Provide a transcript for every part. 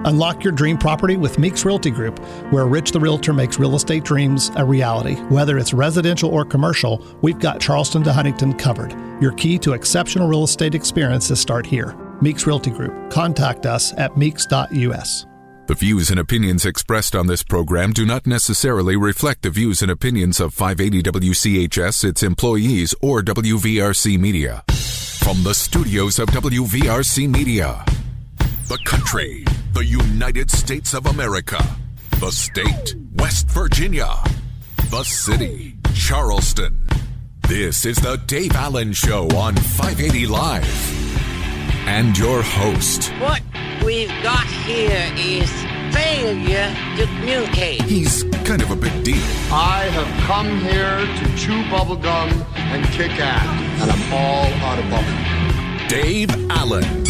Unlock your dream property with Meeks Realty Group, where Rich the Realtor makes real estate dreams a reality. Whether it's residential or commercial, we've got Charleston to Huntington covered. Your key to exceptional real estate experiences start here. Meeks Realty Group. Contact us at meeks.us. The views and opinions expressed on this program do not necessarily reflect the views and opinions of 580 WCHS, its employees, or WVRC Media. From the studios of WVRC Media, the country, the United States of America, the state, West Virginia, the city, Charleston. This is the Dave Allen Show on 580 Live. And your host. What we've got here is failure to communicate. He's kind of a big deal. I have come here to chew bubblegum and kick ass, and I'm all out of bubblegum. Dave Allen.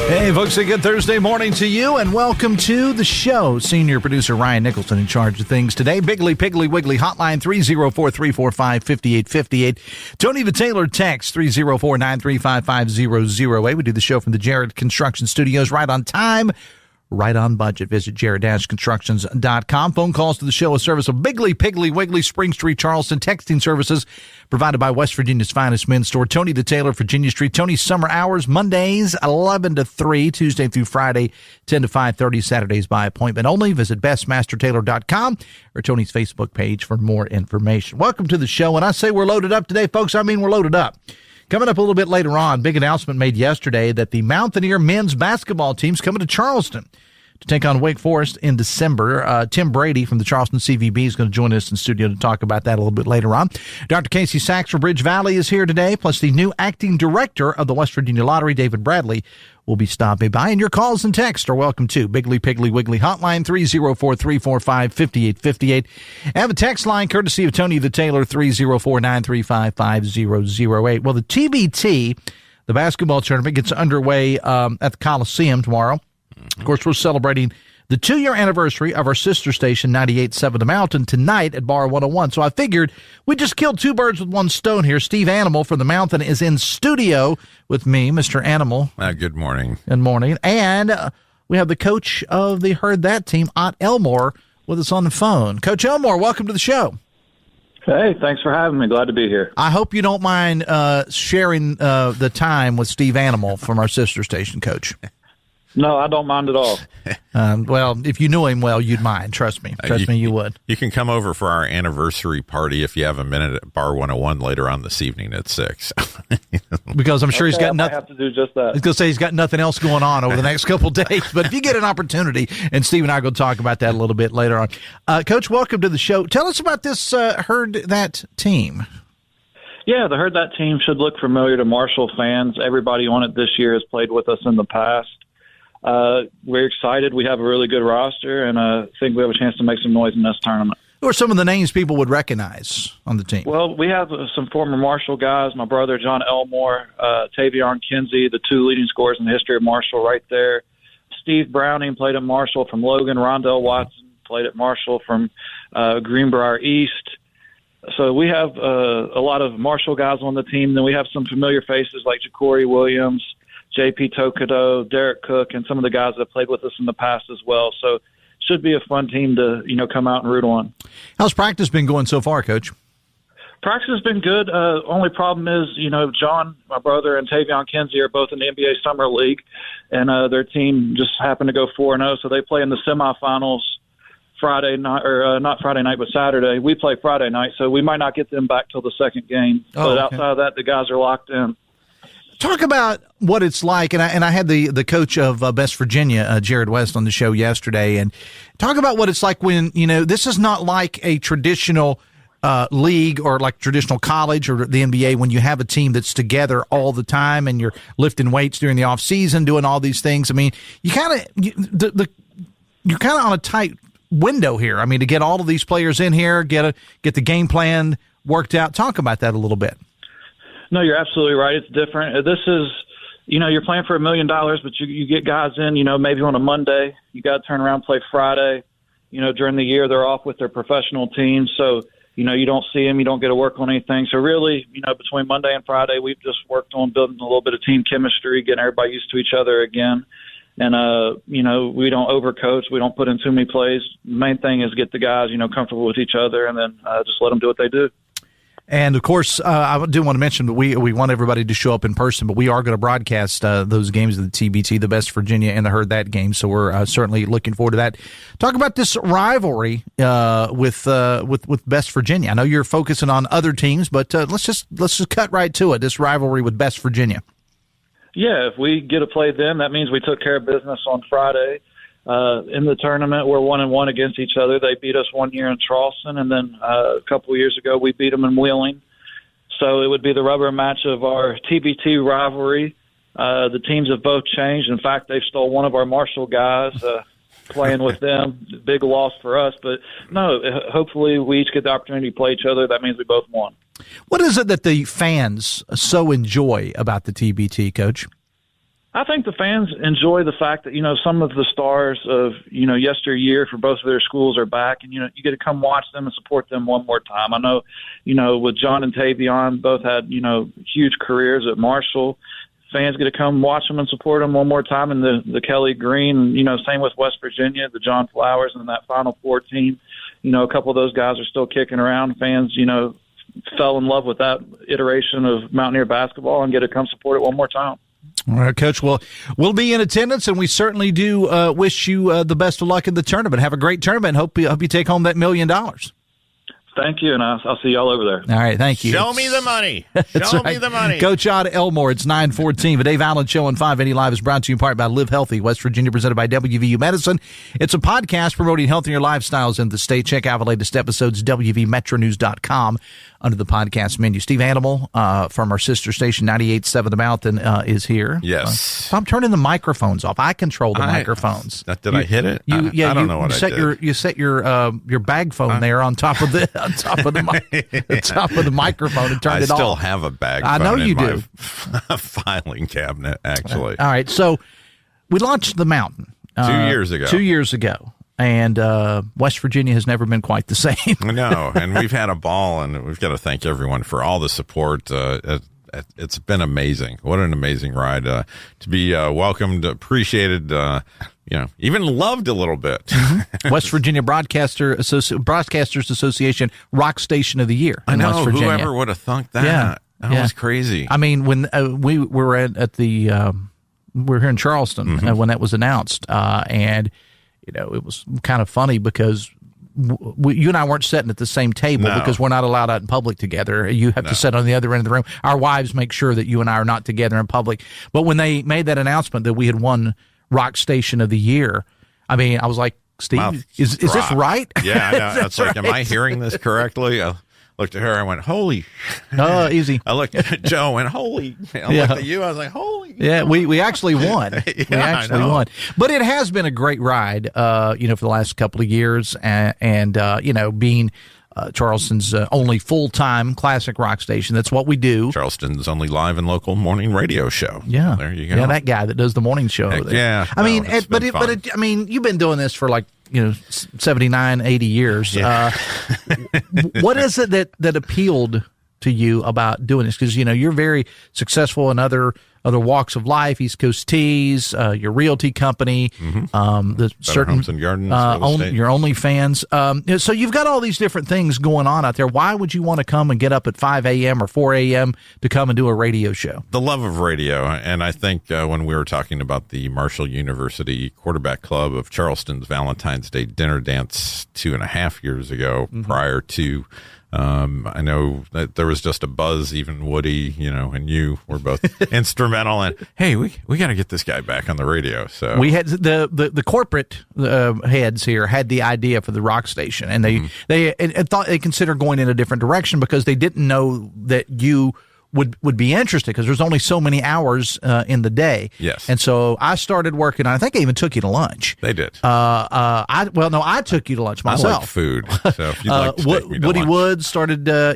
Hey, folks, a good Thursday morning to you, and welcome to the show. Senior producer Ryan Nicholson in charge of things today. Biggly, Piggly, Wiggly, hotline 304-345-5858. Tony the Taylor text 304-935-5008. We do the show from the Jared Construction Studios, right on time, right on budget. Visit jared-constructions.com. Phone calls to the show, a service of Biggly, Piggly, Wiggly, Spring Street, Charleston. Texting services provided by West Virginia's finest men's store, Tony the Taylor, Virginia Street. Tony's summer hours, Mondays 11 to 3, Tuesday through Friday 10 to 5:30, Saturdays by appointment only. Visit bestmastertaylor.com or Tony's Facebook page for more information. Welcome to the show. When I say we're loaded up today, folks, I mean we're loaded up. Coming up a little bit later on, big announcement made yesterday that the Mountaineer men's basketball team's coming to Charleston to take on Wake Forest in December. Tim Brady from the Charleston CVB is going to join us in studio to talk about that a little bit later on. Dr. Casey Sacks from BridgeValley is here today, plus the new acting director of the West Virginia Lottery, David Bradley, will be stopping by. And your calls and texts are welcome too. Biggly, Piggly, Wiggly, hotline 304-345-5858. I have a text line courtesy of Tony the Taylor, 304-935-5008. Well, the TBT, the basketball tournament, gets underway at the Coliseum tomorrow. Of course, we're celebrating the 2-year anniversary of our sister station, 98.7 The Mountain, tonight at Bar 101. So I figured we just killed two birds with one stone here. Steve Animal from The Mountain is in studio with me, Mr. Animal. Good morning. Good morning. And we have the coach of the Heard That team, Ot Elmore, with us on the phone. Coach Elmore, welcome to the show. Hey, thanks for having me. Glad to be here. I hope you don't mind sharing the time with Steve Animal from our sister station, Coach. No, I don't mind at all. Well, if you knew him well, you'd mind. Trust me. Trust me, you would. You can come over for our anniversary party if you have a minute at Bar 101 later on this evening at 6. Because I'm sure he's got nothing. I have to do just that. I was going to say he's got nothing else going on over the next couple of days. But if you get an opportunity, and Steve and I are going to talk about that a little bit later on. Coach, welcome to the show. Tell us about this Heard That team. Yeah, the Heard That team should look familiar to Marshall fans. Everybody on it this year has played with us in the past. We're excited. We have a really good roster, and I think we have a chance to make some noise in this tournament. Who are some of the names people would recognize on the team? Well, we have some former Marshall guys. My brother, Ot Elmore, Tavion Kinsey, the two leading scorers in the history of Marshall right there. Steve Browning played at Marshall from Logan. Rondell Watson played at Marshall from Greenbrier East. So we have a lot of Marshall guys on the team. Then we have some familiar faces like Ja'Cory Williams, J.P. Tokido, Derek Cook, and some of the guys that have played with us in the past as well. So should be a fun team to, come out and root on. How's practice been going so far, Coach? Practice has been good. Only problem is, John, my brother, and Tavion Kinsey are both in the NBA Summer League, and their team just happened to go 4-0, so they play in the semifinals Friday night, or not Friday night, but Saturday. We play Friday night, so we might not get them back till the second game. But outside of that, the guys are locked in. Talk about what it's like, and I had the coach of West Virginia, Jared West, on the show yesterday, and talk about what it's like when, this is not like a traditional league or like traditional college or the NBA when you have a team that's together all the time and you're lifting weights during the off season, doing all these things. I mean, you're kind of on a tight window here. I mean, to get all of these players in here, get the game plan worked out. Talk about that a little bit. No, you're absolutely right. It's different. This is, you're playing for $1 million, but you get guys in, maybe on a Monday. You got to turn around and play Friday. During the year, they're off with their professional teams. So, you don't see them. You don't get to work on anything. So really, between Monday and Friday, we've just worked on building a little bit of team chemistry, getting everybody used to each other again. And, we don't overcoach. We don't put in too many plays. The main thing is get the guys, comfortable with each other, and then just let them do what they do. And, of course, I do want to mention that we want everybody to show up in person, but we are going to broadcast those games of the TBT, the Best Virginia and the Herd That game, so we're certainly looking forward to that. Talk about this rivalry with Best Virginia. I know you're focusing on other teams, but let's just cut right to it, this rivalry with Best Virginia. Yeah, if we get to play them, that means we took care of business on Friday. In the tournament, we're 1-1 against each other. They beat us 1 year in Charleston, and then a couple of years ago we beat them in Wheeling. So it would be the rubber match of our TBT rivalry. The teams have both changed. In fact, they've stole one of our Marshall guys playing with them. Big loss for us. But, no, hopefully we each get the opportunity to play each other. That means we both won. What is it that the fans so enjoy about the TBT, Coach? I think the fans enjoy the fact that, some of the stars of, yesteryear for both of their schools are back, and, you get to come watch them and support them one more time. I know, with John and Tavion, both had, huge careers at Marshall. Fans get to come watch them and support them one more time. And the Kelly Green, same with West Virginia, the John Flowers and that Final Four team. A couple of those guys are still kicking around. Fans, fell in love with that iteration of Mountaineer basketball and get to come support it one more time. All right, Coach. Well, we'll be in attendance, and we certainly do wish you the best of luck in the tournament. Have a great tournament. Hope you take home that $1 million. Thank you, and I'll see y'all over there. All right, thank you. Show me the money. Show me the money. Coach Ot Elmore, it's 9:14. The Dave Allen Show on 580 Live is brought to you in part by Live Healthy, West Virginia, presented by WVU Medicine. It's a podcast promoting healthier lifestyles in the state. Check out the latest episodes, WVMetronews.com, under the podcast menu. Steve Animal from our sister station, 98.7 The Mountain, is here. Yes. I'm turning the microphones off. I control the microphones. Did I hit it? I don't know what I did. You set your bag phone there on top of the top of the microphone and turned it off. I still have a bag phone. I know you in do. My filing cabinet, actually. All right. So we launched the Mountain 2 years ago. 2 years ago. And West Virginia has never been quite the same. No, and we've had a ball, and we've got to thank everyone for all the support. It's been amazing. What an amazing ride to be welcomed, appreciated, even loved a little bit. Mm-hmm. West Virginia Broadcasters Association Rock Station of the Year. I know. West Virginia. Whoever would have thunk that? Yeah. That was crazy. I mean, when we were at the we're here in Charleston when that was announced, and it was kind of funny because you and I weren't sitting at the same table because we're not allowed out in public together. You have to sit on the other end of the room. Our wives make sure that you and I are not together in public. But when they made that announcement that we had won Rock Station of the Year, I mean, I was like, Steve, is this right? Yeah, I know. It's like, am I hearing this correctly? I looked at her, I went, holy. Oh, easzy. I looked at Joe and holy. I looked at you, I was like, holy. Yeah, we actually won. We actually won. But it has been a great ride, for the last couple of years, and being Charleston's only full-time classic rock station. That's what we do. Charleston's only live and local morning radio show. Yeah. There you go. Yeah, that guy that does the morning show. Heck, yeah. I mean, you've been doing this for 79, 80 years. Yeah. What is it that appealed to you about doing this? Because, you're very successful in other walks of life, East Coast Teas, your realty company, the certain Homes and Gardens, your OnlyFans. So you've got all these different things going on out there. Why would you want to come and get up at 5 a.m. or 4 a.m. to come and do a radio show? The love of radio. And I think when we were talking about the Marshall University Quarterback Club of Charleston's Valentine's Day dinner dance 2.5 years ago, prior to I know that there was just a buzz. Even Woody, and you were both instrumental. And hey, we got to get this guy back on the radio. So we had the corporate heads here had the idea for the rock station, and they thought they considered going in a different direction because they didn't know that you would be interested because there's only so many hours in the day. Yes. And so I started working on, I think I even took you to lunch. They did. I took you to lunch myself. I like food. So if you'd like to take me to Woody lunch. Woods started, I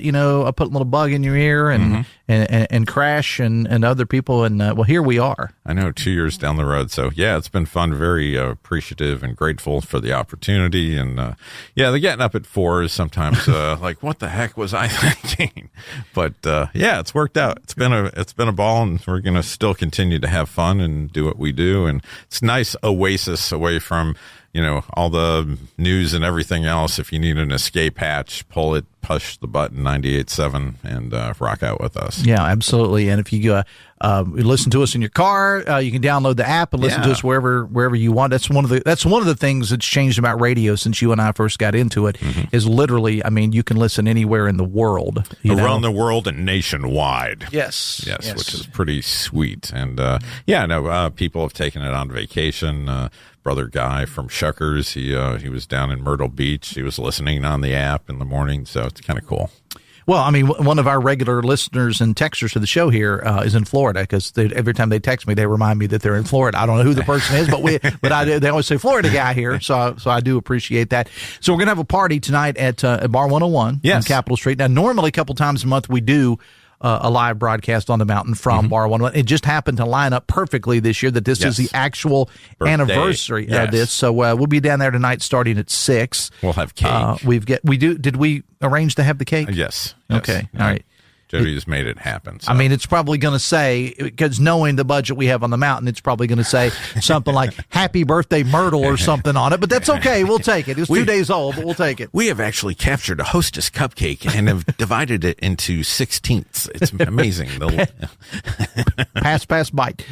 put a little bug in your ear and Crash and other people. And here we are. I know, 2 years down the road. So yeah, it's been fun. Very appreciative and grateful for the opportunity. And the getting up at 4 is sometimes like, what the heck was I thinking? But it's worth worked out. It's been a ball, and we're going to still continue to have fun and do what we do. And it's a nice oasis away from, all the news and everything else. If you need an escape hatch, pull it, push the button 98.7 and rock out with us. Yeah, absolutely. And if you listen to us in your car, you can download the app and listen to us wherever you want. That's one of the things that's changed about radio since you and I first got into it. Is literally, you can listen anywhere in the world, around the world and nationwide. Yes, which is pretty sweet. And people have taken it on vacation. Brother Guy from Shuckers, he was down in Myrtle Beach. He was listening on the app in the morning, so it's kind of cool. Well, one of our regular listeners and texters to the show here is in Florida, because every time they text me, they remind me that they're in Florida. I don't know who the person is, they always say Florida guy here, so I do appreciate that. So we're going to have a party tonight at Bar 101 on Capitol Street. Now, normally a couple times a month we do a live broadcast on the mountain from Bar 101. It just happened to line up perfectly this year that this is the actual anniversary of this. So we'll be down there tonight starting at 6. We'll have cake. Did we arrange to have the cake? Yes. Okay. All right. Jody's made it happen. So. It's probably going to say, because knowing the budget we have on the mountain, it's probably going to say something like "Happy Birthday Myrtle" or something on it. But that's okay. We'll take it. It's 2 days old, but we'll take it. We have actually captured a Hostess cupcake and have divided it into 16ths. It's amazing. pass, bite.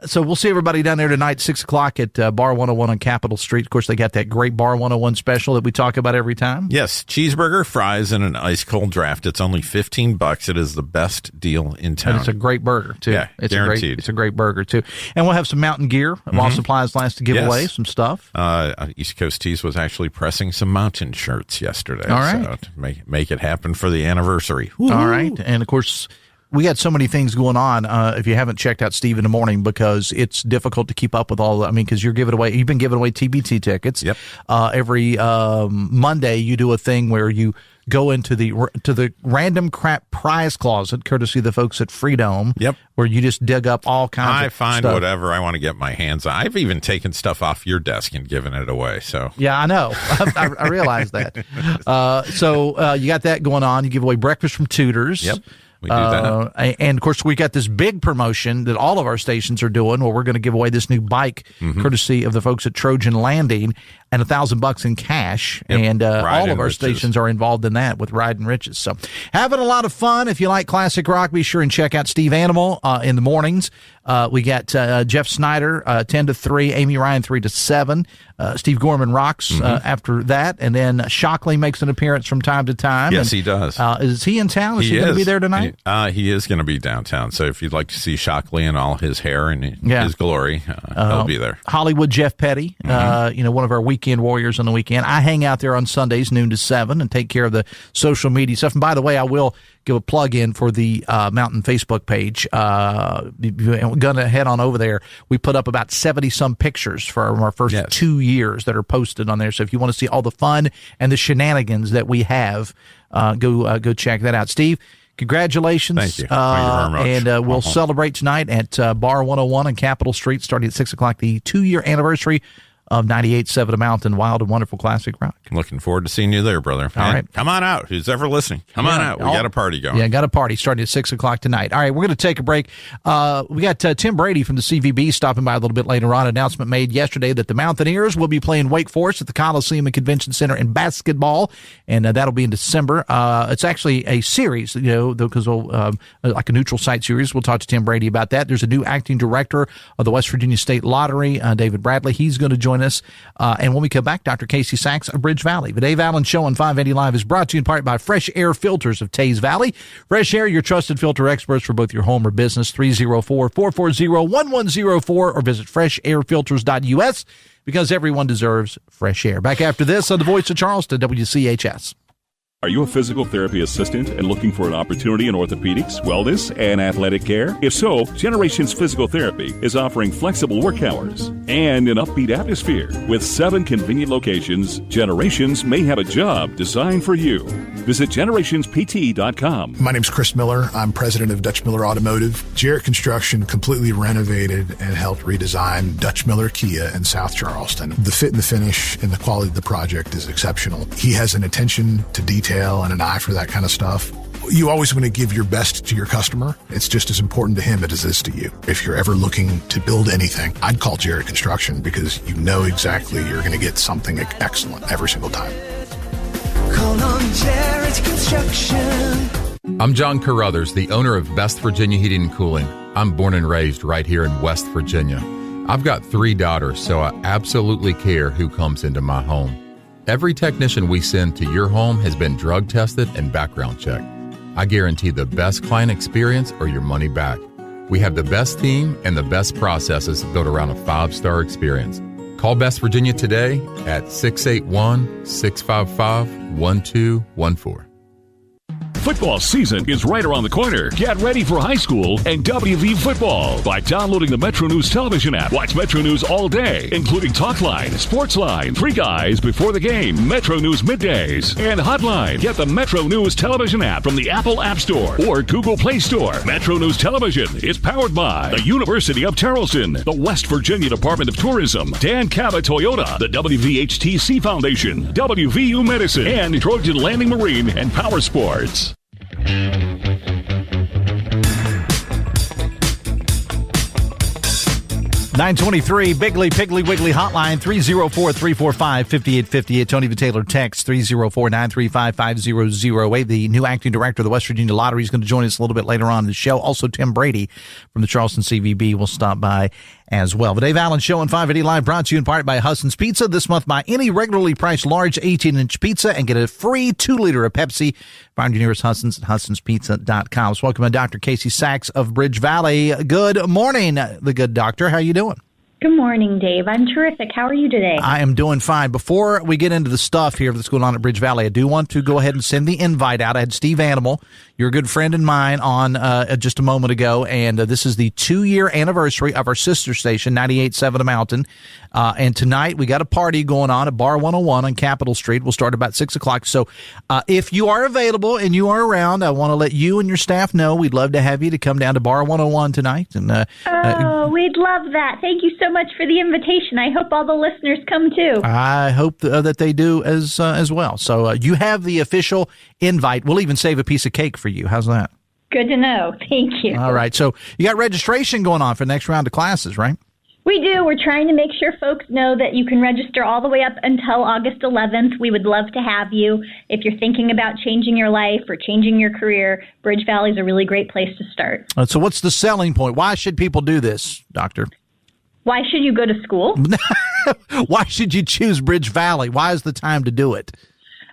So we'll see everybody down there tonight, 6 o'clock at Bar 101 on Capitol Street. Of course, they got that great Bar 101 special that we talk about every time. Yes, cheeseburger, fries, and an ice cold draft. It's only $15. It is the best deal in town. And it's a great burger, too. Yeah, guaranteed. It's a great burger, too. And we'll have some mountain gear while supplies last to give away, some stuff. East Coast Tees was actually pressing some mountain shirts yesterday. All right. So to make it happen for the anniversary. Woo-hoo. All right. And, of course, we got so many things going on. If you haven't checked out Steve in the Morning, because it's difficult to keep up with all. Because you've been giving away TBT tickets. Yep. Every Monday, you do a thing where you go into the random crap prize closet, courtesy of the folks at Freedom. Yep. Where you just dig up all kinds of find stuff. Whatever I want to get my hands on. I've even taken stuff off your desk and given it away. So yeah, I know. I realize that. So you got that going on. You give away breakfast from Tudors. Yep. We do that. And, of course, we got this big promotion that all of our stations are doing where we're going to give away this new bike, courtesy of the folks at Trojan Landing, and $1,000 in cash. Yep. And all of our Riches. stations are involved in that with Riding Riches. So having a lot of fun. If you like classic rock, be sure and check out Steve Animal in the mornings. We got Jeff Snyder 10 to 3, Amy Ryan 3 to 7. Steve Gorman rocks after that, and then Shockley makes an appearance from time to time. Yes, he does. Is he in town? Is he going to be there tonight? He is going to be downtown. So if you'd like to see Shockley and all his hair and his glory, he'll be there. Hollywood Jeff Petty, one of our weekend warriors on the weekend. I hang out there on Sundays, noon to 7, and take care of the social media stuff. And by the way, I will give a plug in for the Mountain Facebook page. Going to head on over there. We put up about 70-some pictures from our first 2 years that are posted on there. So if you want to see all the fun and the shenanigans that we have, go check that out. Steve, congratulations. Thank you. Thank you very much. And we'll celebrate tonight at Bar 101 on Capitol Street, starting at 6 o'clock, the 2-year anniversary of 98.7 Mountain Wild and Wonderful Classic Rock. Looking forward to seeing you there, brother. All right. Come on out. Who's ever listening? Come on out. We got a party going. Yeah, got a party starting at 6 o'clock tonight. All right, we're going to take a break. We got Tim Brady from the CVB stopping by a little bit later on. Announcement made yesterday that the Mountaineers will be playing Wake Forest at the Coliseum and Convention Center in basketball, and that'll be in December. It's actually a series, because like a neutral site series. We'll talk to Tim Brady about that. There's a new acting director of the West Virginia State Lottery, David Bradley. He's going to join us. And when we come back, Dr. Casey Sacks of BridgeValley. The Dave Allen Show on 580 Live is brought to you in part by Fresh Air Filters of Tays Valley. Fresh Air, your trusted filter experts for both your home or business. 304-440-1104 or visit freshairfilters.us, because everyone deserves fresh air. Back after this on the Voice of Charleston, WCHS. Are you a physical therapy assistant and looking for an opportunity in orthopedics, wellness, and athletic care? If so, Generations Physical Therapy is offering flexible work hours and an upbeat atmosphere. With 7 convenient locations, Generations may have a job designed for you. Visit generationspt.com. My name's Chris Miller. I'm president of Dutch Miller Automotive. Jarrett Construction completely renovated and helped redesign Dutch Miller Kia in South Charleston. The fit and the finish and the quality of the project is exceptional. He has an attention to detail and an eye for that kind of stuff. You always want to give your best to your customer. It's just as important to him as it is to you. If you're ever looking to build anything, I'd call Jared Construction because you know exactly you're going to get something excellent every single time. Call on Jared Construction. I'm John Carruthers, the owner of Best Virginia Heating and Cooling. I'm born and raised right here in West Virginia. I've got 3 daughters, so I absolutely care who comes into my home. Every technician we send to your home has been drug tested and background checked. I guarantee the best client experience or your money back. We have the best team and the best processes built around a 5-star experience. Call Best Virginia today at 681-655-1214. Football season is right around the corner. Get ready for high school and WV football by downloading the Metro News television app. Watch Metro News all day, including Talkline, Sportsline, Free Guys before the game, Metro News middays, and Hotline. Get the Metro News television app from the Apple App Store or Google Play Store. Metro News Television is powered by the University of Charleston, the West Virginia Department of Tourism, Dan Cabot Toyota, the WVHTC Foundation, WVU Medicine, and Trojan Landing Marine and Power Sports. 923 Bigley Piggly Wiggly Hotline 304-345-5858. Tony the Taylor text 304-935-5008. The new acting director of the West Virginia Lottery is going to join us a little bit later on in the show. Also, Tim Brady from the Charleston CVB will stop by as well. The Dave Allen Show on 580 Live brought to you in part by Husson's Pizza. This month, buy any regularly priced large 18-inch pizza and get a free 2-liter of Pepsi. Find your nearest Husson's at HussonsPizza.com. So welcome to Dr. Casey Sacks of BridgeValley. Good morning, the good doctor. How you doing? Good morning, Dave. I'm terrific. How are you today? I am doing fine. Before we get into the stuff here that's going on at BridgeValley, I do want to go ahead and send the invite out. I had Steve Animal, your good friend and mine, on just a moment ago, and this is the 2-year anniversary of our sister station, 98.7 The Mountain. And tonight we got a party going on at Bar 101 on Capitol Street. We'll start about 6 o'clock. So if you are available and you are around, I want to let you and your staff know we'd love to have you to come down to Bar 101 tonight. And we'd love that. Thank you so much for the invitation. I hope all the listeners come too. I hope that they do as well. So you have the official invite. We'll even save a piece of cake for you. How's that? Good to know. Thank you. All right. So you got registration going on for the next round of classes, right? We do. We're trying to make sure folks know that you can register all the way up until August 11th. We would love to have you. If you're thinking about changing your life or changing your career, BridgeValley is a really great place to start. So what's the selling point? Why should people do this, Doctor? Why should you go to school? Why should you choose BridgeValley? Why is the time to do it?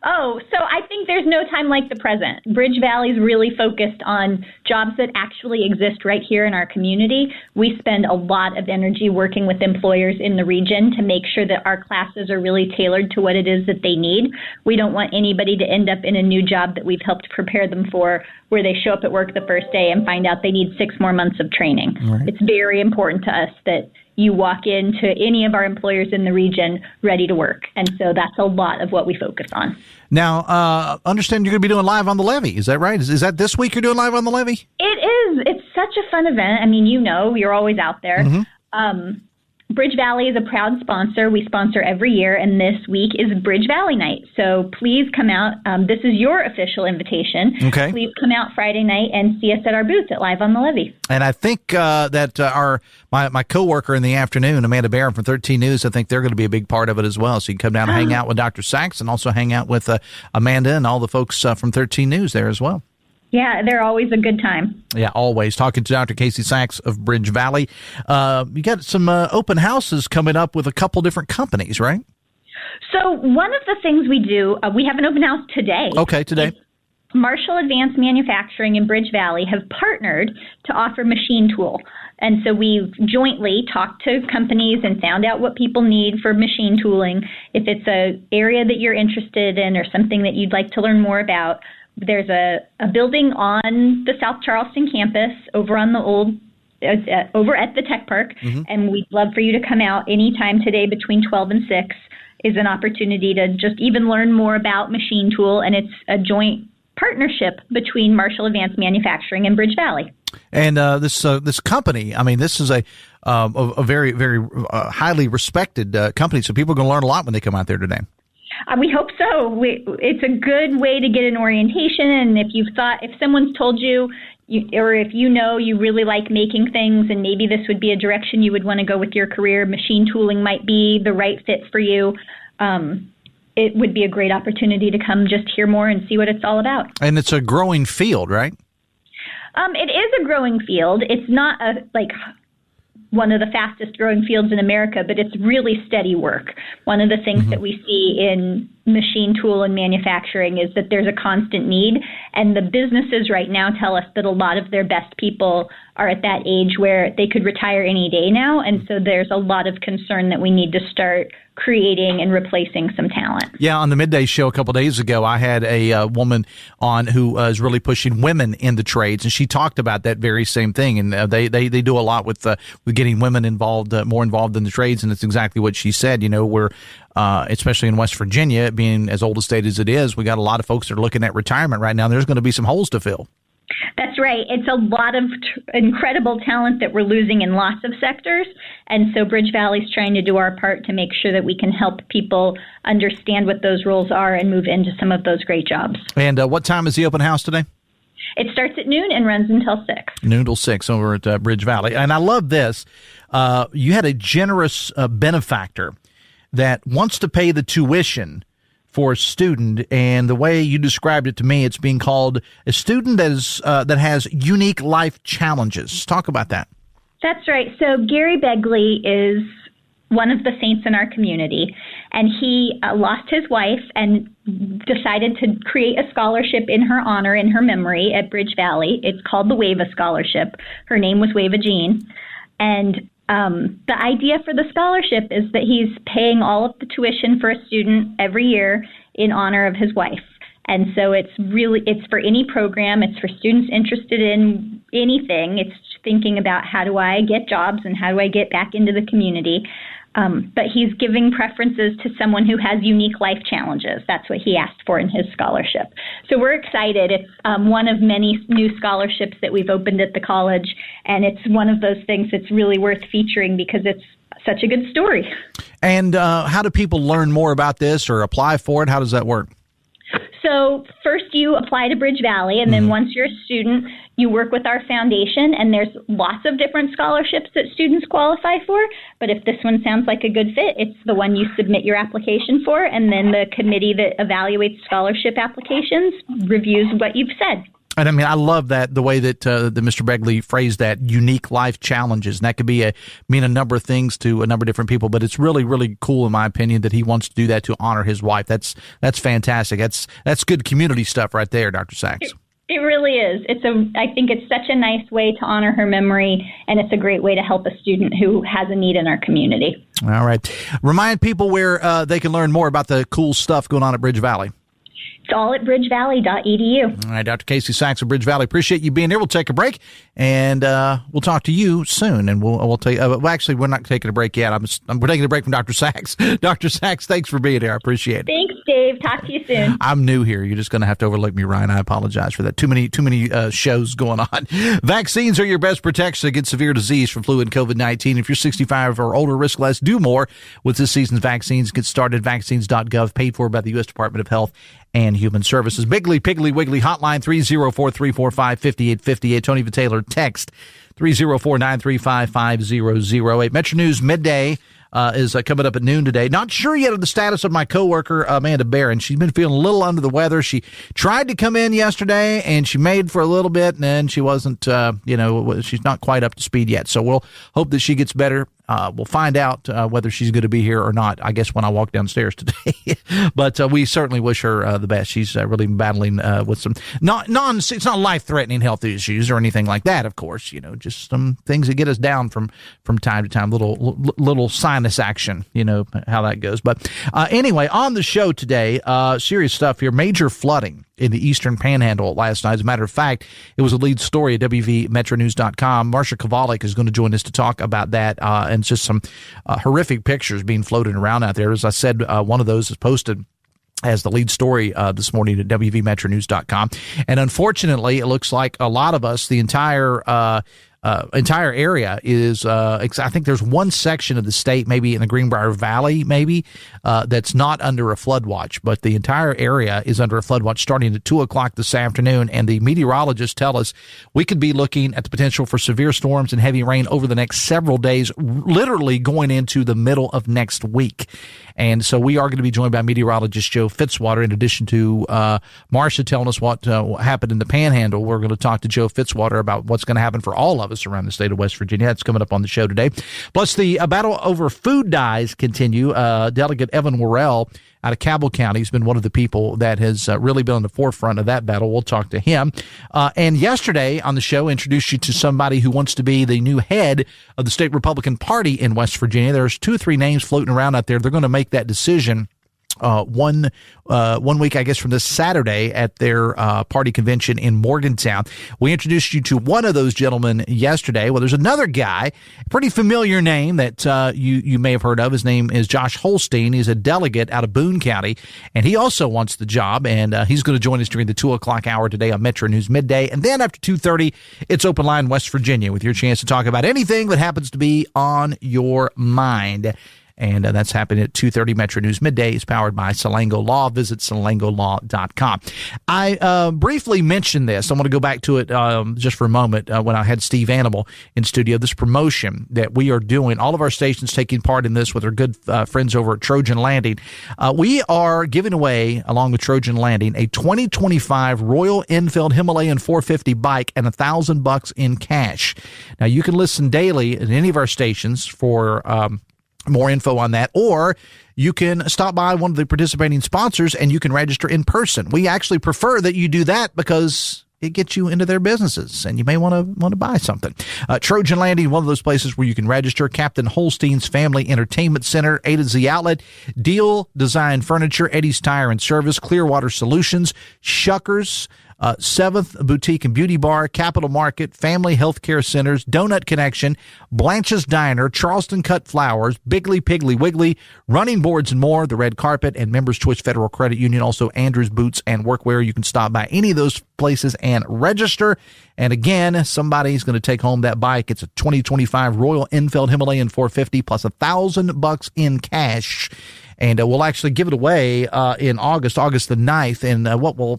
Oh, so I think there's no time like the present. BridgeValley is really focused on jobs that actually exist right here in our community. We spend a lot of energy working with employers in the region to make sure that our classes are really tailored to what it is that they need. We don't want anybody to end up in a new job that we've helped prepare them for, where they show up at work the first day and find out they need 6 more months of training. Right. It's very important to us that you walk into any of our employers in the region ready to work. And so that's a lot of what we focus on. Now, understand you're going to be doing Live on the Levee. Is that right? Is that this week you're doing Live on the Levee? It is. It's such a fun event. I mean, you know, you're always out there. Mm-hmm. BridgeValley is a proud sponsor. We sponsor every year, and this week is BridgeValley Night. So please come out. This is your official invitation. Okay. Please come out Friday night and see us at our booth at Live on the Levee. And I think that my coworker in the afternoon, Amanda Barron from 13 News, I think they're going to be a big part of it as well. So you can come down and hang out with Dr. Sacks and also hang out with Amanda and all the folks from 13 News there as well. Yeah, they're always a good time. Yeah, always. Talking to Dr. Casey Sacks of BridgeValley. You got some open houses coming up with a couple different companies, right? So one of the things we do, we have an open house today. Okay, today. Marshall Advanced Manufacturing and BridgeValley have partnered to offer machine tool. And so we've jointly talked to companies and found out what people need for machine tooling. If it's an area that you're interested in or something that you'd like to learn more about, there's a building on the South Charleston campus over on the over at the Tech Park, and we'd love for you to come out anytime today between 12 and 6 is an opportunity to just even learn more about machine tool, and it's a joint partnership between Marshall Advanced Manufacturing and BridgeValley. And this company, I mean, this is a very, very highly respected company, so people are going to learn a lot when they come out there today. We hope so. It's a good way to get an orientation. And if someone's told you, or if you really like making things and maybe this would be a direction you would want to go with your career, machine tooling might be the right fit for you. It would be a great opportunity to come just hear more and see what it's all about. And it's a growing field, right? It is a growing field. It's not one of the fastest growing fields in America, but it's really steady work. One of the things that we see in machine tool and manufacturing is that there's a constant need, and the businesses right now tell us that a lot of their best people are at that age where they could retire any day now, and so there's a lot of concern that we need to start creating and replacing some talent. Yeah, on the Midday Show a couple of days ago, I had a woman on who is really pushing women in the trades, and she talked about that very same thing. And they do a lot with getting women involved, more involved in the trades, and it's exactly what she said. We're especially in West Virginia, being as old a state as it is, we got a lot of folks that are looking at retirement right now. There's going to be some holes to fill. That's right. It's a lot of incredible talent that we're losing in lots of sectors. And so BridgeValley is trying to do our part to make sure that we can help people understand what those roles are and move into some of those great jobs. And what time is the open house today? It starts at noon and runs until 6. Noon till 6 over at BridgeValley. And I love this. You had a generous benefactor that wants to pay the tuition for a student, and the way you described it to me, it's being called a student that has unique life challenges. Talk about that. That's right. So Gary Begley is one of the saints in our community, and he lost his wife and decided to create a scholarship in her honor, in her memory at BridgeValley. It's called the Wava Scholarship. Her name was Wava Jean, and the idea for the scholarship is that he's paying all of the tuition for a student every year in honor of his wife. And so it's for any program. It's for students interested in anything. It's thinking about how do I get jobs and how do I get back into the community. But he's giving preferences to someone who has unique life challenges. That's what he asked for in his scholarship. So we're excited. It's one of many new scholarships that we've opened at the college, and it's one of those things that's really worth featuring because it's such a good story. And how do people learn more about this or apply for it? How does that work? So first you apply to BridgeValley, and then once you're a student, you work with our foundation, and there's lots of different scholarships that students qualify for. But if this one sounds like a good fit, it's the one you submit your application for, and then the committee that evaluates scholarship applications reviews what you've said. And I mean, I love that the way that Mr. Begley phrased that, unique life challenges. And that could be mean a number of things to a number of different people, but it's really, really cool, in my opinion, that he wants to do that to honor his wife. That's fantastic. That's good community stuff right there, Dr. Sacks. It really is. I think it's such a nice way to honor her memory, and it's a great way to help a student who has a need in our community. All right. Remind people where they can learn more about the cool stuff going on at BridgeValley. It's all at bridgevalley.edu. All right, Dr. Casey Sacks of BridgeValley. Appreciate you being here. We'll take a break, and we'll talk to you soon. And we'll tell you. Well, actually, we're not taking a break yet. We're taking a break from Dr. Sacks. Dr. Sacks, thanks for being here. I appreciate it. Thanks, Dave. Talk to you soon. I'm new here. You're just going to have to overlook me, Ryan. I apologize for that. Too many shows going on. Vaccines are your best protection against severe disease from flu and COVID-19. If you're 65 or older, risk less, do more with this season's vaccines. Get started. Vaccines.gov, paid for by the U.S. Department of Health and Human Services. Biggly, Piggly, Wiggly hotline 304-345-5858. Tony Taylor text 304-935-5008. Metro News Midday is coming up at noon today. Not sure yet of the status of my coworker, Amanda Barron. She's been feeling a little under the weather. She tried to come in yesterday, and she made for a little bit, and then she wasn't, she's not quite up to speed yet. So we'll hope that she gets better. We'll find out whether she's going to be here or not, I guess, when I walk downstairs today. But we certainly wish her the best. She's really battling with some it's not life-threatening health issues or anything like that, of course. Just some things that get us down from time to time, little sinus action, how that goes. But anyway, on the show today, serious stuff here, major flooding in the Eastern Panhandle last night. As a matter of fact, it was a lead story at WVMetroNews.com. Marcia Kovalik is going to join us to talk about that, and just some horrific pictures being floated around out there. As I said, one of those is posted as the lead story this morning at WVMetroNews.com. And unfortunately, it looks like a lot of us, the entire entire area is, I think there's one section of the state, maybe in the Greenbrier Valley, that's not under a flood watch, but the entire area is under a flood watch starting at 2 o'clock this afternoon. And the meteorologists tell us we could be looking at the potential for severe storms and heavy rain over the next several days, literally going into the middle of next week. And so we are going to be joined by meteorologist Joe Fitzwater. In addition to Marcia telling us what happened in the Panhandle, we're going to talk to Joe Fitzwater about what's going to happen for all of us around the state of West Virginia. That's coming up on the show today. Plus, the battle over food dyes continue. Delegate Evan Worrell out of Cabell County has been one of the people that has really been on the forefront of that battle. We'll talk to him. And yesterday on the show, introduced you to somebody who wants to be the new head of the state Republican Party in West Virginia. There's 2 or 3 names floating around out there. They're going to make that decision one week, I guess, from this Saturday at their party convention in Morgantown. We introduced you to one of those gentlemen yesterday. Well, there's another guy, a pretty familiar name that you may have heard of. His name is Josh Holstein. He's a delegate out of Boone County, and he also wants the job, and he's going to join us during the 2 o'clock hour today on Metro News Midday. And then after 2:30, it's Open Line West Virginia with your chance to talk about anything that happens to be on your mind. And that's happening at 2:30. Metro News Midday is powered by Salango Law. Visit salangolaw.com. I briefly mentioned this. I want to go back to it just for a moment when I had Steve Animal in studio. This promotion that we are doing, all of our stations taking part in this with our good friends over at Trojan Landing. We are giving away, along with Trojan Landing, a 2025 Royal Enfield Himalayan 450 bike and $1,000 in cash. Now, you can listen daily at any of our stations for more info on that, or you can stop by one of the participating sponsors and you can register in person. We actually prefer that you do that because it gets you into their businesses and you may want to buy something. Trojan Landing, one of those places where you can register. Captain Holstein's Family Entertainment Center, A to Z Outlet, Deal Design Furniture, Eddie's Tire and Service, Clearwater Solutions, Shuckers, Seventh Boutique and Beauty Bar, Capital Market, Family Healthcare Centers, Donut Connection, Blanche's Diner, Charleston Cut Flowers, Biggly Piggly Wiggly, Running Boards and more, The Red Carpet, and Members Choice Federal Credit Union, also Andrews Boots and Workwear. You can stop by any of those places and register. And again, somebody's going to take home that bike. It's a 2025 Royal Enfield Himalayan 450 plus $1,000 in cash. And we'll actually give it away in August the 9th. And what we'll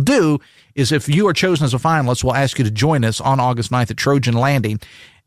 do is, if you are chosen as a finalist, we'll ask you to join us on August 9th at Trojan Landing.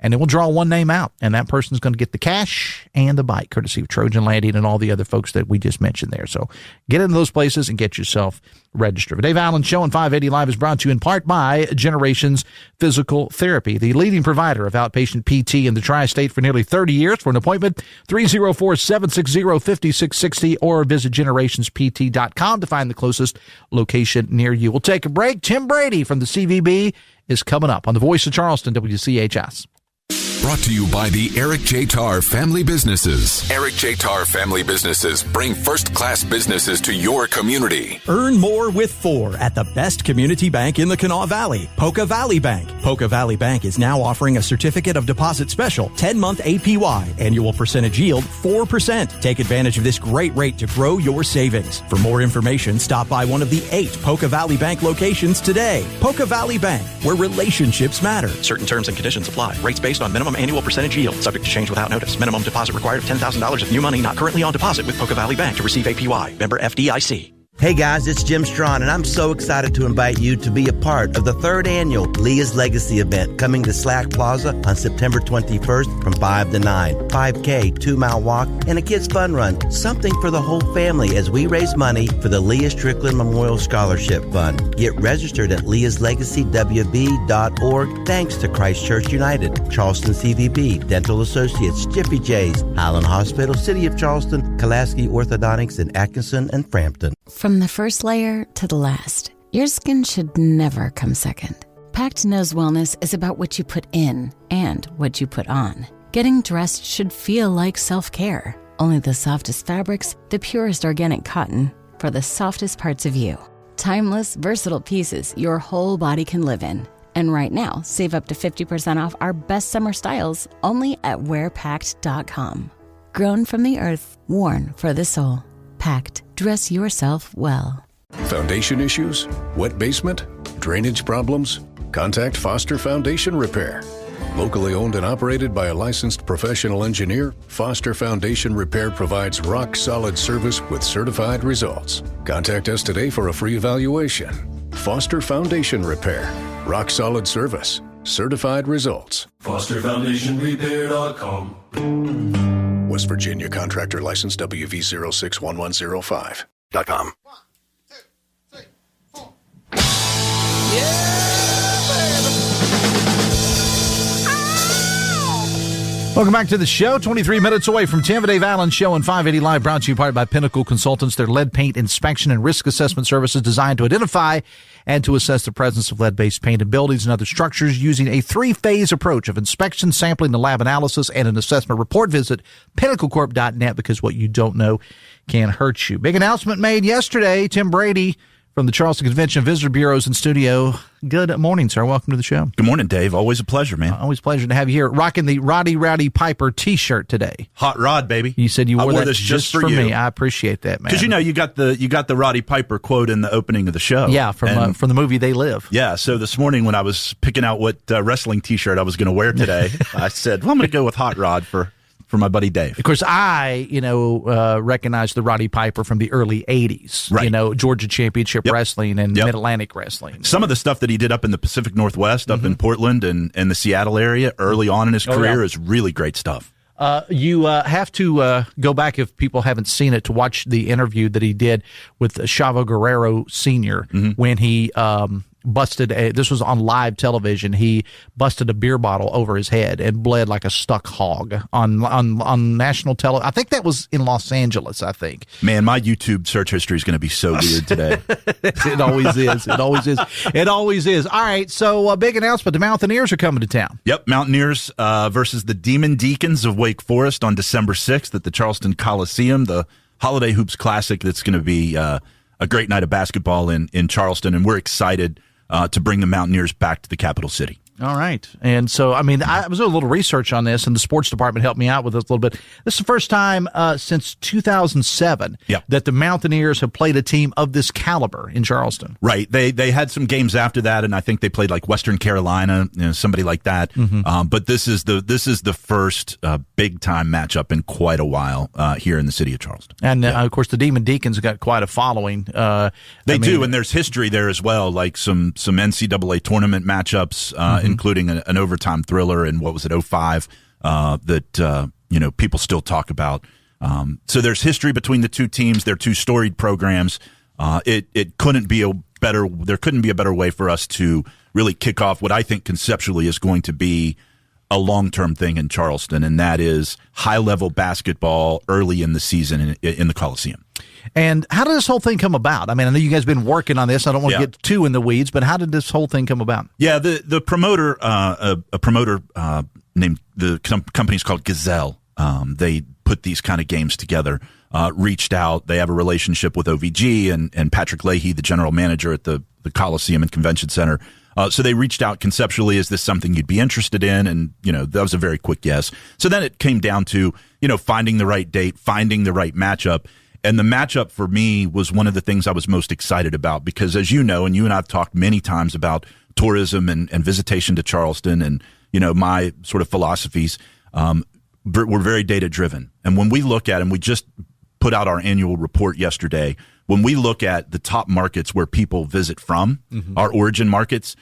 And then we'll draw one name out, and that person's going to get the cash and the bike, courtesy of Trojan Landing and all the other folks that we just mentioned there. So get into those places and get yourself registered. The Dave Allen Show on 580 Live is brought to you in part by Generations Physical Therapy, the leading provider of outpatient PT in the tri-state for nearly 30 years. For an appointment, 304-760-5660 or visit generationspt.com to find the closest location near you. We'll take a break. Tim Brady from the CVB is coming up on the Voice of Charleston, WCHS. Brought to you by the Eric J. Tarr Family Businesses. Eric J. Tarr Family Businesses bring first-class businesses to your community. Earn more with 4 at the best community bank in the Kanawha Valley, Poca Valley Bank. Poca Valley Bank is now offering a certificate of deposit special, 10-month APY, annual percentage yield 4%. Take advantage of this great rate to grow your savings. For more information, stop by one of the 8 Poca Valley Bank locations today. Poca Valley Bank, where relationships matter. Certain terms and conditions apply. Rates based on minimum annual percentage yield, subject to change without notice. Minimum deposit required of $10,000 of new money not currently on deposit with Poca Valley Bank to receive APY. Member FDIC. Hey guys, it's Jim Strawn, and I'm so excited to invite you to be a part of the 3rd annual Leah's Legacy event coming to Slack Plaza on September 21st from 5 to 9. 5K, 2-mile walk, and a kids' fun run. Something for the whole family as we raise money for the Leah Strickland Memorial Scholarship Fund. Get registered at leahslegacywb.org. Thanks to Christ Church United, Charleston CVB, Dental Associates, Jiffy J's, Highland Hospital, City of Charleston, Pulaski Orthodontics in Atkinson and Frampton. From the first layer to the last, your skin should never come second. Pact knows wellness is about what you put in and what you put on. Getting dressed should feel like self-care. Only the softest fabrics, the purest organic cotton, for the softest parts of you. Timeless, versatile pieces your whole body can live in. And right now, save up to 50% off our best summer styles only at wearpact.com. Grown from the earth, worn for the soul. Pact. Dress yourself well. Foundation issues? Wet basement? Drainage problems? Contact Foster Foundation Repair. Locally owned and operated by a licensed professional engineer, Foster Foundation Repair provides rock-solid service with certified results. Contact us today for a free evaluation. Foster Foundation Repair. Rock-solid service. Certified results. FosterFoundationRepair.com. West Virginia Contractor License WV061105.com. Welcome back to the show. 23 minutes away from 10. The Dave Allen Show on 580 Live, brought to you by Pinnacle Consultants. Their lead paint inspection and risk assessment services designed to identify and to assess the presence of lead-based paint in buildings and other structures using a three-phase approach of inspection, sampling, and lab analysis, and an assessment report. Visit pinnaclecorp.net, because what you don't know can hurt you. Big announcement made yesterday. Tim Brady from the Charleston Convention Visitor Bureau's in studio. Good morning, sir. Welcome to the show. Good morning, Dave. Always a pleasure, man. Always a pleasure to have you here. Rocking the Roddy Rowdy Piper T-shirt today. Hot Rod, baby. You said you wore that this just for me. I appreciate that, man. Because you got the Roddy Piper quote in the opening of the show. Yeah, from the movie They Live. Yeah. So this morning when I was picking out what wrestling T-shirt I was going to wear today, I said, well, I'm going to go with Hot Rod for my buddy Dave. Of course, I recognize the Roddy Piper from the early 80s. Right. Georgia Championship Wrestling and Mid-Atlantic Wrestling. Some of the stuff that he did up in the Pacific Northwest, up in Portland and the Seattle area early on in his career is really great stuff. You have to go back, if people haven't seen it, to watch the interview that he did with Chavo Guerrero Sr. When he busted this was on live television. He busted a beer bottle over his head and bled like a stuck hog on national television. I think that was in Los Angeles, I think. Man, my YouTube search history is going to be so weird today. It always is. It always is. It always is. All right, so a big announcement. The Mountaineers are coming to town. Yep, Mountaineers versus the Demon Deacons of Wake Forest on December 6th at the Charleston Coliseum, the Holiday Hoops Classic. That's going to be a great night of basketball in Charleston, and we're excited to bring the Mountaineers back to the capital city. All right. And so, I was doing a little research on this, and the sports department helped me out with this a little bit. This is the first time since 2007 that the Mountaineers have played a team of this caliber in Charleston. Right. They had some games after that, and I think they played like Western Carolina, somebody like that. But this is the first big-time matchup in quite a while here in the city of Charleston. And, of course, the Demon Deacons have got quite a following. They do, and there's history there as well, like some NCAA tournament matchups, including an overtime thriller in, what was it, 05, that people still talk about. So there's history between the two teams. They're two storied programs. It couldn't be there couldn't be a better way for us to really kick off what I think conceptually is going to be a long-term thing in Charleston, and that is high-level basketball early in the season in the Coliseum. And how did this whole thing come about? I know you guys have been working on this. I don't want to get too in the weeds, but how did this whole thing come about? Yeah, the promoter, a promoter named, the company's called Gazelle. They put these kind of games together, reached out. They have a relationship with OVG and Patrick Leahy, the general manager at the Coliseum and Convention Center. So they reached out conceptually, is this something you'd be interested in? And, that was a very quick yes. So then it came down to, finding the right date, finding the right matchup. And the matchup for me was one of the things I was most excited about because, as you know, and you and I have talked many times about tourism and visitation to Charleston and, my sort of philosophies, we're very data-driven. And when we look at, and we just put out our annual report yesterday, when we look at the top markets where people visit from, our origin markets,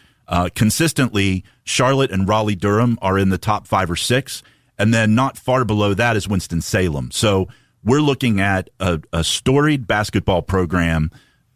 consistently, Charlotte and Raleigh-Durham are in the top 5 or 6, and then not far below that is Winston-Salem. So we're looking at a storied basketball program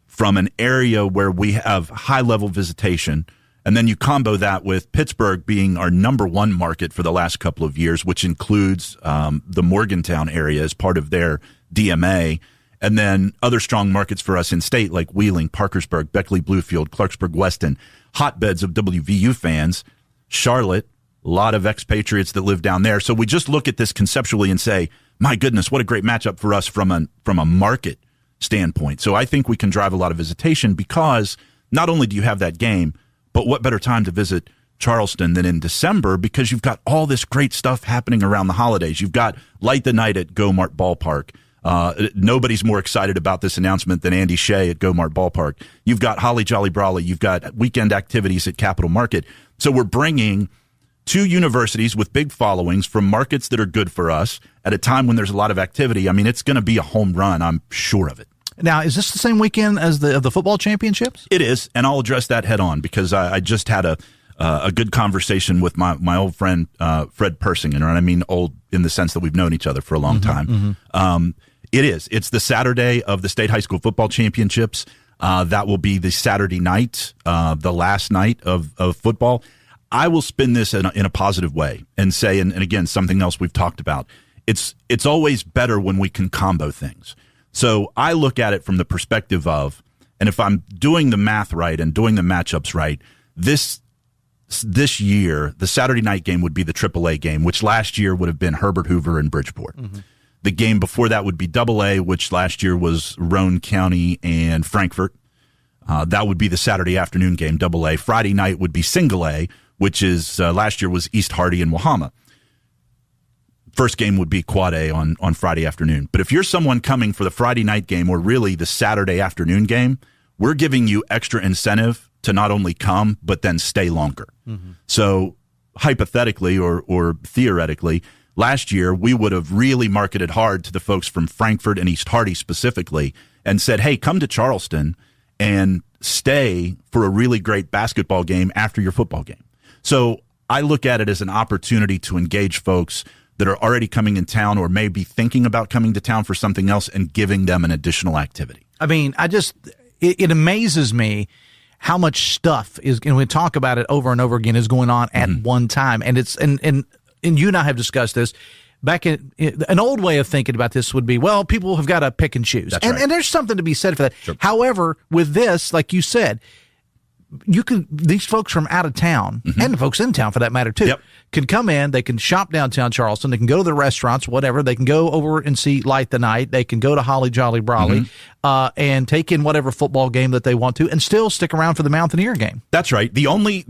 from an area where we have high-level visitation, and then you combo that with Pittsburgh being our number one market for the last couple of years, which includes the Morgantown area as part of their DMA, and then other strong markets for us in state like Wheeling, Parkersburg, Beckley Bluefield, Clarksburg, Weston, hotbeds of WVU fans, Charlotte, a lot of expatriates that live down there. So we just look at this conceptually and say, my goodness, what a great matchup for us from a market standpoint. So I think we can drive a lot of visitation because not only do you have that game, but what better time to visit Charleston than in December because you've got all this great stuff happening around the holidays. You've got Light the Night at Go-Mart Ballpark. Nobody's more excited about this announcement than Andy Shea at Go-Mart Ballpark. You've got Holly Jolly Brawley. You've got weekend activities at Capitol Market. So we're bringing two universities with big followings from markets that are good for us at a time when there's a lot of activity. I mean, it's going to be a home run. I'm sure of it. Now, is this the same weekend as the football championships? It is, and I'll address that head on because I just had a good conversation with my old friend Fred Persinger, and I mean old in the sense that we've known each other for a long time. It is. It's the Saturday of the state high school football championships. That will be the Saturday night, the last night of football. I will spin this in a positive way and say, and again, something else we've talked about. It's always better when we can combo things. So I look at it from the perspective of, and if I'm doing the math right and doing the matchups right, this year, the Saturday night game would be the AAA game, which last year would have been Herbert Hoover and Bridgeport. The game before that would be AA, which last year was Roane County and Frankfort. That would be the Saturday afternoon game, AA. Friday night would be Single A, which is last year was East Hardy and Wahama. First game would be Quad A on Friday afternoon. But if you're someone coming for the Friday night game or really the Saturday afternoon game, we're giving you extra incentive to not only come, but then stay longer. So hypothetically or theoretically, last year we would have really marketed hard to the folks from Frankfort and East Hardy specifically and said, hey, come to Charleston and stay for a really great basketball game after your football game. So I look at it as an opportunity to engage folks that are already coming in town or maybe thinking about coming to town for something else and giving them an additional activity. I mean, it amazes me how much stuff is, and we talk about it over and over again, is going on at one time. And it's, and you and I have discussed this. Back in an old way of thinking about this would be, well, people have got to pick and choose. That's right. And there's something to be said for that. Sure. However, with this, like you said, these folks from out of town, and the folks in town for that matter too, can come in, they can shop downtown Charleston, they can go to the restaurants, whatever, they can go over and see Light the Night, they can go to Holly Jolly Brawley, and take in whatever football game that they want to, and still stick around for the Mountaineer game. That's right. The only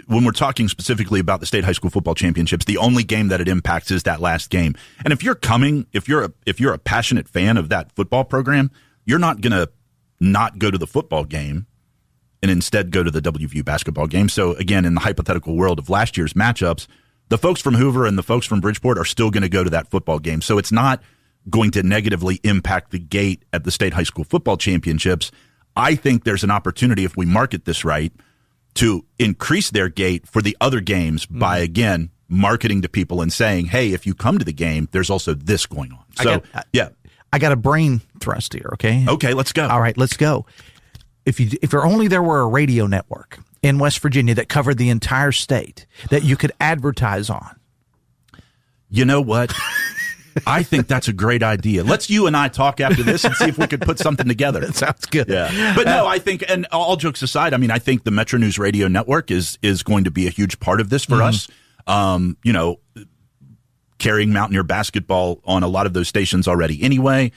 when we're talking specifically about the state high school football championships, the only game that it impacts is that last game. And if you're coming, if you're a passionate fan of that football program, you're not going to not go to the football game and instead go to the WVU basketball game. So again, in the hypothetical world of last year's matchups, the folks from Hoover and the folks from Bridgeport are still going to go to that football game. So it's not going to negatively impact the gate at the state high school football championships. I think there's an opportunity, if we market this right, to increase their gate for the other games by, again, marketing to people and saying, hey, if you come to the game, there's also this going on. So, I got a brain thrust here, okay? Okay, let's go. All right, let's go. If only there were a radio network in West Virginia that covered the entire state that you could advertise on. You know what? I think that's a great idea. Let's you and I talk after this and see if we could put something together. That sounds good. Yeah. But no, I think, and all jokes aside, I mean, I think the Metro News Radio Network is going to be a huge part of this for us. You know, carrying Mountaineer basketball on a lot of those stations already anyway,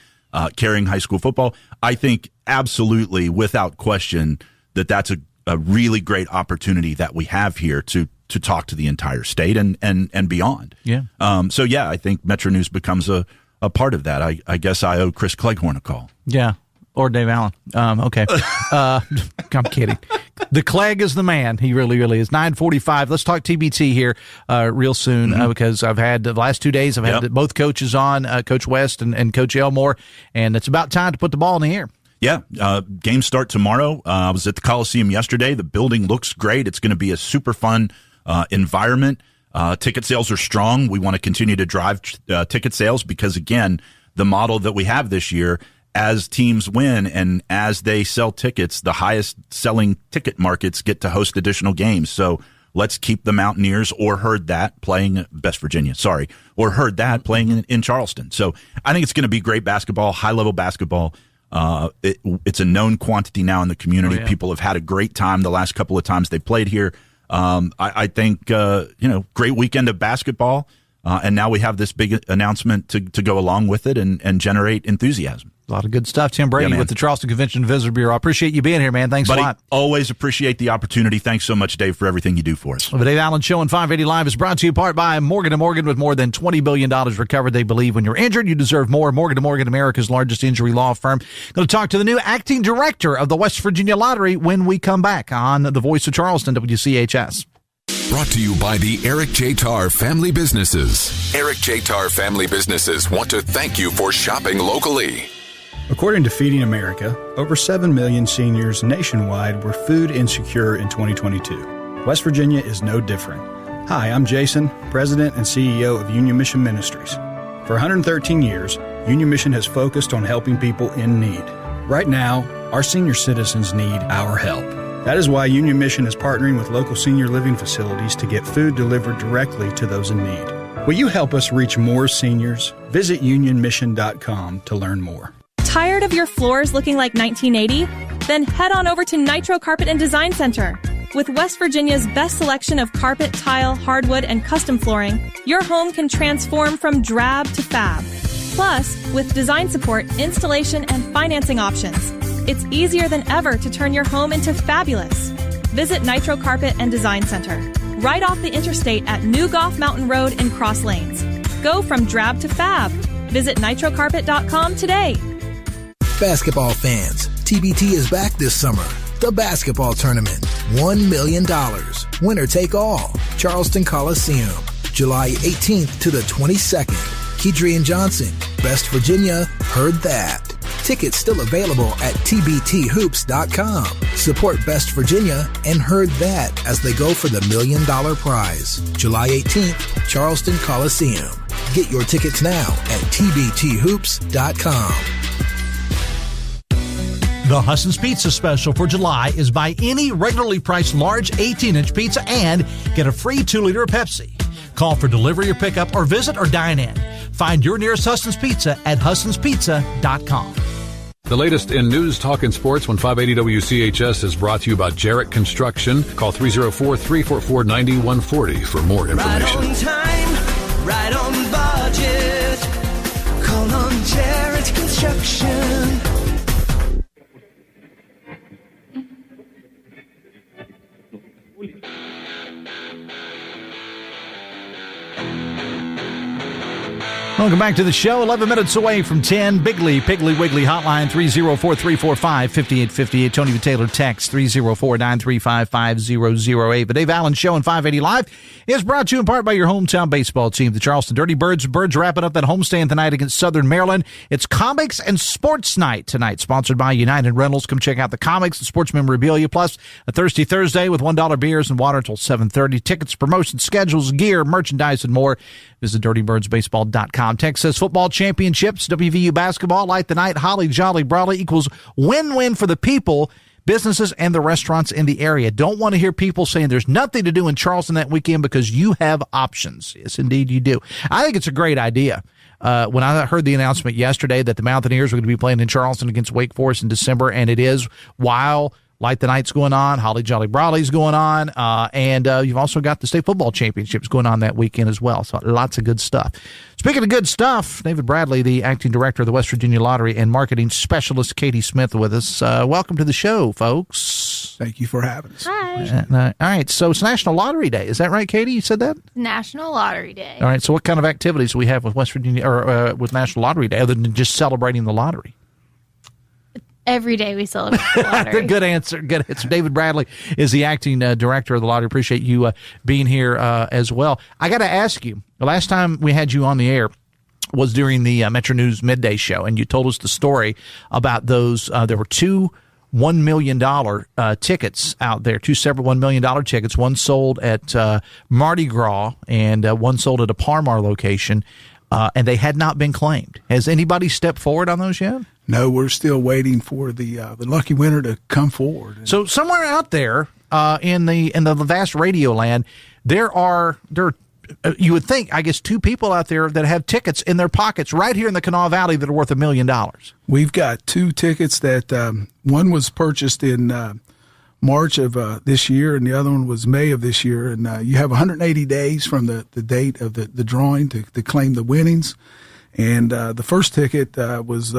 carrying high school football. I think absolutely, without question, that's a really great opportunity that we have here to talk to the entire state and beyond. Yeah. So yeah, I think Metro News becomes a part of that. I guess I owe Chris Cleghorn a call. Yeah. Or Dave Allen. Okay. I'm kidding. The Clegg is the man. He really, really is. 9:45. Let's talk TBT here real soon because I've had the last 2 days, I've had both coaches on, Coach West and Coach Elmore, and it's about time to put the ball in the air. Yeah, games start tomorrow. I was at the Coliseum yesterday. The building looks great. It's going to be a super fun environment. Ticket sales are strong. We want to continue to drive ticket sales because, again, the model that we have this year, as teams win and as they sell tickets, the highest selling ticket markets get to host additional games. So let's keep the Mountaineers or Herd That playing or Herd That playing in Charleston. So I think it's going to be great basketball, high-level basketball. It's a known quantity now in the community. People have had a great time the last couple of times they played here. I think, great weekend of basketball. And now we have this big announcement to go along with it and generate enthusiasm. A lot of good stuff. Tim Brady with the Charleston Convention and Visitor Bureau. I appreciate you being here, man. Thanks a lot. Always appreciate the opportunity. Thanks so much, Dave, for everything you do for us. The Dave Allen Show on 580 Live is brought to you in part by Morgan & Morgan. With more than $20 billion recovered, they believe when you're injured, you deserve more. Morgan & Morgan, America's largest injury law firm. Going to talk to the new acting director of the West Virginia Lottery when we come back on The Voice of Charleston, WCHS. Brought to you by the Eric J. Tarr Family Businesses. Eric J. Tarr Family Businesses want to thank you for shopping locally. According to Feeding America, over 7 million seniors nationwide were food insecure in 2022. West Virginia is no different. Hi, I'm Jason, President and CEO of Union Mission Ministries. For 113 years, Union Mission has focused on helping people in need. Right now, our senior citizens need our help. That is why Union Mission is partnering with local senior living facilities to get food delivered directly to those in need. Will you help us reach more seniors? Visit unionmission.com to learn more. Tired of your floors looking like 1980? Then head on over to Nitro Carpet and Design Center. With West Virginia's best selection of carpet, tile, hardwood, and custom flooring, your home can transform from drab to fab. Plus, with design support, installation, and financing options, it's easier than ever to turn your home into fabulous. Visit Nitro Carpet and Design Center, right off the interstate at New Goff Mountain Road in Cross Lanes. Go from drab to fab. Visit nitrocarpet.com today. Basketball fans, TBT is back this summer. The basketball tournament, $1 million. Winner take all. Charleston Coliseum, July 18th to the 22nd. Kedrian Johnson, Best Virginia, heard that. Tickets still available at tbthoops.com. Support Best Virginia and heard that as they go for the $1 million prize. July 18th, Charleston Coliseum. Get your tickets now at tbthoops.com. The Husson's Pizza special for July is buy any regularly priced large 18-inch pizza and get a free 2-liter of Pepsi. Call for delivery or pickup or visit or dine in. Find your nearest Husson's Pizza at Husson'sPizza.com. The latest in news, talk, and sports when 580 WCHS is brought to you by Jarrett Construction. Call 304-344-9140 for more information. Right on time, right on budget. Call on Jarrett Construction. Welcome back to the show. 11 minutes away from 10. Piggly Wiggly hotline 304-345-5858. Tony V. Taylor text 304-935-5008. The Dave Allen Show on 580 Live is brought to you in part by your hometown baseball team, the Charleston Dirty Birds. Birds wrapping up that homestand tonight against Southern Maryland. It's Comics and Sports Night tonight, sponsored by United Rentals. Come check out the comics and sports memorabilia, plus a Thirsty Thursday with $1 beers and water until 7:30. Tickets, promotions, schedules, gear, merchandise, and more. Visit dirtybirdsbaseball.com. Text says football championships, WVU basketball, light the night, holly jolly brawly equals win-win for the people, businesses, and the restaurants in the area. Don't want to hear people saying there's nothing to do in Charleston that weekend because you have options. Yes, indeed you do. I think it's a great idea. When I heard the announcement yesterday that the Mountaineers were going to be playing in Charleston against Wake Forest in December, and it is while Light the Night's going on, Holly Jolly Brawley's going on, and you've also got the state football championships going on that weekend as well. So lots of good stuff. Speaking of good stuff, David Bradley, the acting director of the West Virginia Lottery, and marketing specialist Katie Smith with us. Welcome to the show, folks. Thank you for having us. Hi. All right, so it's National Lottery Day. Is that right, Katie? You said that? National Lottery Day. All right, so what kind of activities do we have with West Virginia or with National Lottery Day other than just celebrating the lottery? Every day we celebrate the lottery. Good answer. David Bradley is the acting director of the lottery. Appreciate you being here as well. I got to ask you, the last time we had you on the air was during the Metro News Midday Show, and you told us the story about those. There were two $1 million tickets out there, two separate $1 million tickets. One sold at Mardi Gras and one sold at a Parmar location, and they had not been claimed. Has anybody stepped forward on those yet? No, we're still waiting for the lucky winner to come forward. So somewhere out there in the vast radio land, there are you would think, I guess, two people out there that have tickets in their pockets right here in the Kanawha Valley that are worth $1 million. We've got two tickets that one was purchased in March of this year, and the other one was May of this year. And you have 180 days from the date of the drawing to claim the winnings. And the first ticket was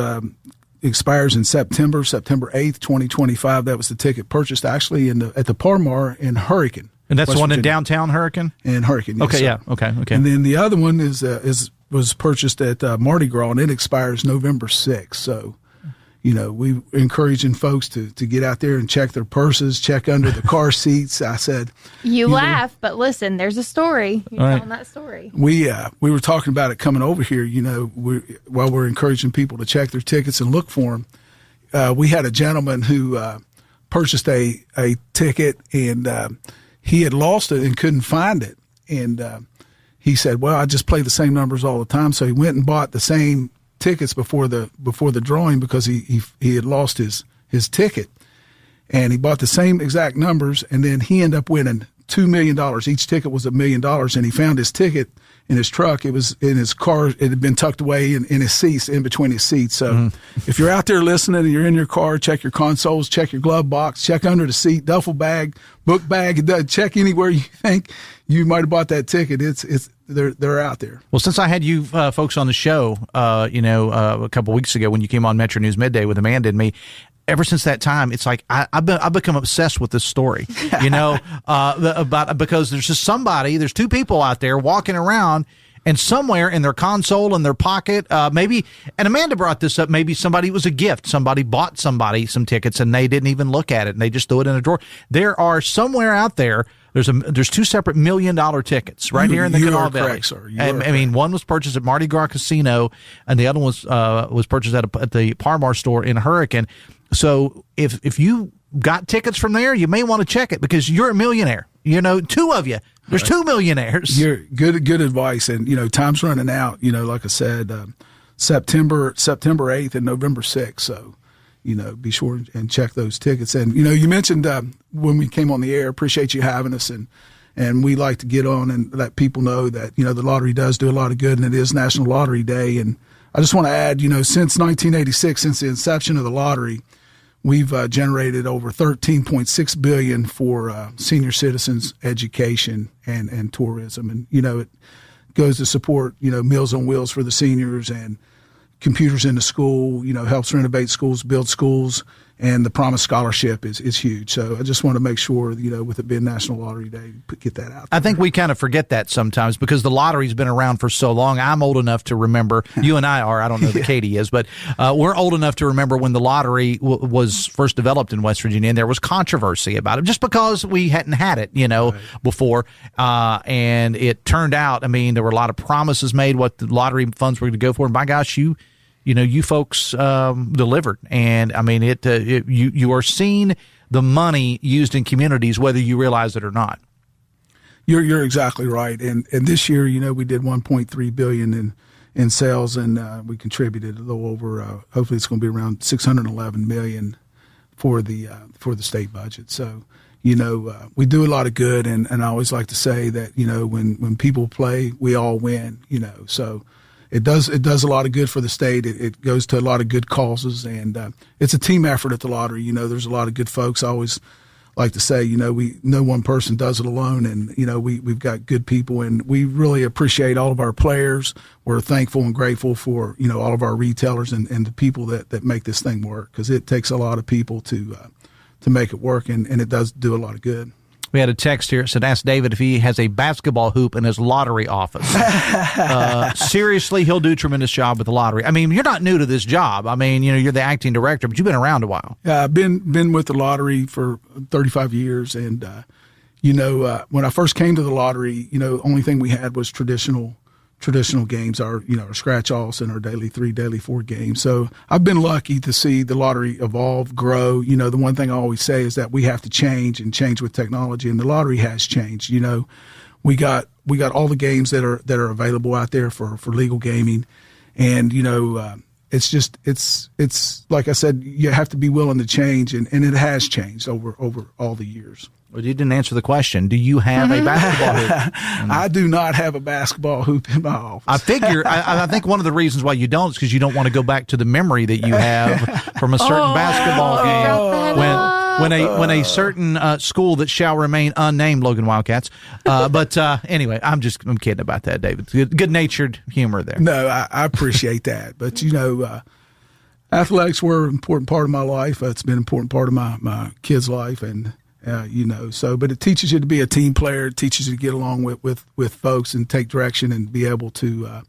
expires in September 8th, 2025. That was the ticket purchased actually at the Parmar in Hurricane. And that's West the one Virginia. in downtown Hurricane? In Hurricane, yes, okay, sir. yeah, okay. And then the other one was purchased at Mardi Gras, and it expires November 6th. So we encouraging folks to get out there and check their purses, check under the car seats. I said, you laugh, but listen, there's a story. You're telling that story. We were talking about it coming over here. While we're encouraging people to check their tickets and look for them, we had a gentleman who purchased a ticket, and he had lost it and couldn't find it. And he said, well, I just play the same numbers all the time. So he went and bought the same tickets before the drawing because he had lost his ticket. And he bought the same exact numbers, and then he ended up winning $2 million. Each ticket was $1 million, and he found his ticket in his truck. It was in his car. It had been tucked away in his seats, in between his seats. So if you're out there listening and you're in your car, check your consoles, check your glove box, check under the seat, duffel bag, book bag, check anywhere you think you might have bought that ticket. They're out there. Well, since I had you folks on the show, a couple weeks ago when you came on Metro News Midday with Amanda and me, ever since that time, it's like I've become obsessed with this story, because there's just there's two people out there walking around, and somewhere in their console, in their pocket, maybe, and Amanda brought this up, maybe it was a gift. Somebody bought somebody some tickets and they didn't even look at it and they just threw it in a drawer. There are somewhere out there, there's two separate $1 million tickets right here in the Canal Valley. Correct, sir. I mean, one was purchased at Mardi Gras Casino and the other one was purchased at the Parmar store in Hurricane. So if you got tickets from there, you may want to check it because you're a millionaire. Two of you. There's two millionaires. You're good advice. And, time's running out. Like I said, September 8th and November 6th. So, be sure and check those tickets. And, you mentioned when we came on the air, appreciate you having us. And we like to get on and let people know that, the lottery does do a lot of good, and it is National Lottery Day. And I just want to add, since 1986, since the inception of the lottery, we've generated over $13.6 billion for senior citizens' education and tourism. And, it goes to support, Meals on Wheels for the seniors and computers in the school, helps renovate schools, build schools, and the Promise Scholarship is huge. So I just want to make sure, with it being National Lottery Day, get that out there. I think we kind of forget that sometimes because the lottery's been around for so long. I'm old enough to remember, you and I are, I don't know that Katie is, but we're old enough to remember when the lottery was first developed in West Virginia, and there was controversy about it just because we hadn't had it, before. And it turned out, there were a lot of promises made what the lottery funds were going to go for. And my gosh, you folks delivered, and you are seeing the money used in communities whether you realize it or not. You're exactly right, and this year, we did $1.3 billion in sales, and we contributed a little over. Hopefully, it's going to be around $611 million for the state budget. So, we do a lot of good, and I always like to say that when people play, we all win. So. It does a lot of good for the state. It goes to a lot of good causes, and it's a team effort at the lottery. There's a lot of good folks. I always like to say, no one person does it alone, and we've got good people, and we really appreciate all of our players. We're thankful and grateful for all of our retailers and the people that make this thing work, because it takes a lot of people to make it work, and it does do a lot of good. We had a text here that said, ask David if he has a basketball hoop in his lottery office. Seriously, he'll do a tremendous job with the lottery. You're not new to this job. You're the acting director, but you've been around a while. I've been with the lottery for 35 years. And, when I first came to the lottery, the only thing we had was traditional games, our scratch-offs and our daily 3, daily 4 games. So I've been lucky to see the lottery evolve, grow. The one thing I always say is that we have to change with technology, and the lottery has changed. We got all the games that are available out there for legal gaming, and it's like I said, you have to be willing to change, and it has changed over all the years. Well, you didn't answer the question. Do you have a basketball hoop? I do not have a basketball hoop in my office. I figure. I think one of the reasons why you don't is because you don't want to go back to the memory that you have from a certain basketball game when a certain school that shall remain unnamed, Logan Wildcats. But anyway, I'm kidding about that, David. Good-natured humor there. No, I appreciate that. But athletics were an important part of my life. It's been an important part of my kids' life, and. But it teaches you to be a team player. It teaches you to get along with folks and take direction and be able to